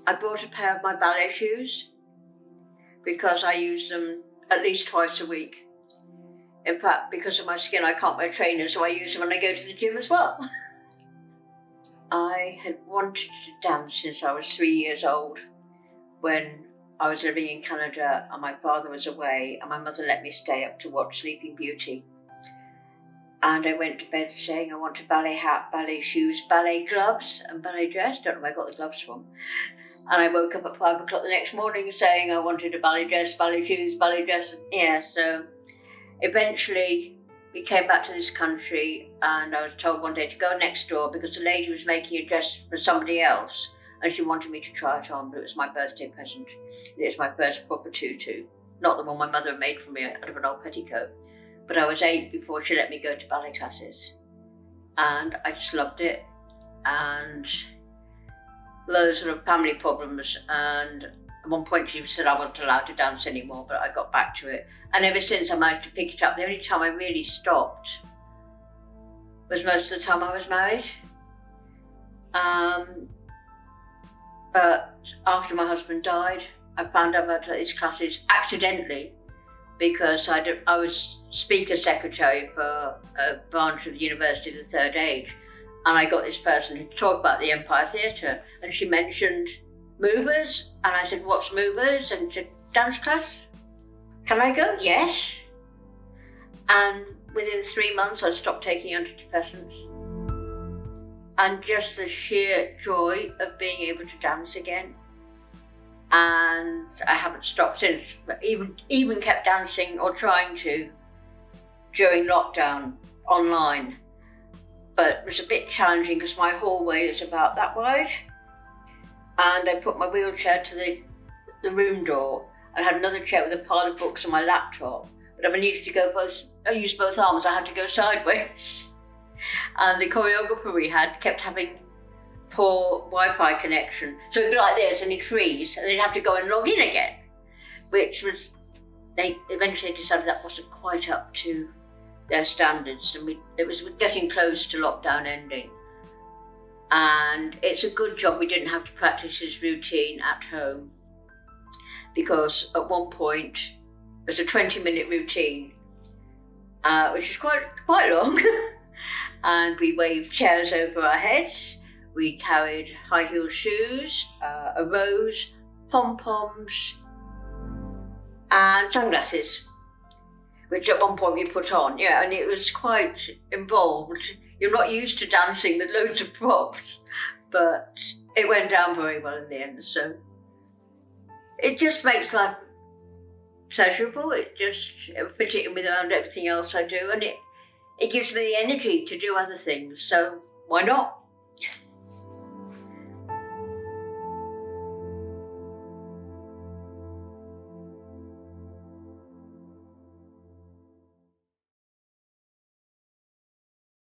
I bought a pair of my ballet shoes because I use them at least twice a week. In fact, because of my skin, I can't wear trainers, so I use them when I go to the gym as well. I had wanted to dance since I was 3 years old, when I was living in Canada and my father was away and my mother let me stay up to watch Sleeping Beauty. And I went to bed saying I want a ballet hat, ballet shoes, ballet gloves and ballet dress. Don't know where I got the gloves from. And I woke up at 5 o'clock the next morning saying I wanted a ballet dress, ballet shoes, ballet dress. Yeah, so eventually we came back to this country and I was told one day to go next door because the lady was making a dress for somebody else and she wanted me to try it on, but it was my birthday present. It was my first proper tutu, not the one my mother had made for me out of an old petticoat. But I was 8 before she let me go to ballet classes. And I just loved it. And loads of family problems. And at one point she said I wasn't allowed to dance anymore, but I got back to it. And ever since I managed to pick it up. The only time I really stopped was most of the time I was married. But after my husband died, I found out about these classes accidentally, because I was speaker secretary for a branch of the University of the Third Age, and I got this person to talk about the Empire Theatre, and she mentioned movers, and I said, what's movers? And she said, dance class. Can I go? Yes. And within 3 months I stopped taking antidepressants. And just the sheer joy of being able to dance again. And I haven't stopped since, but even kept dancing or trying to during lockdown online. But it was a bit challenging because my hallway is about that wide. And I put my wheelchair to the room door and had another chair with a pile of books and my laptop. But if I needed to use both arms, I had to go sideways. And the choreographer we had kept having poor Wi-Fi connection. So it'd be like this and he'd freeze and they'd have to go and log in again, which was, they eventually decided that wasn't quite up to their standards, and it was getting close to lockdown ending. And it's a good job we didn't have to practice his routine at home, because at one point it was a 20-minute routine, which is quite long. And we waved chairs over our heads. We carried high-heeled shoes, a rose, pom-poms, and sunglasses, which at one point we put on. Yeah, and it was quite involved. You're not used to dancing with loads of props, but it went down very well in the end. So it just makes life pleasurable. It fits it in with around everything else I do, and it gives me the energy to do other things. So why not?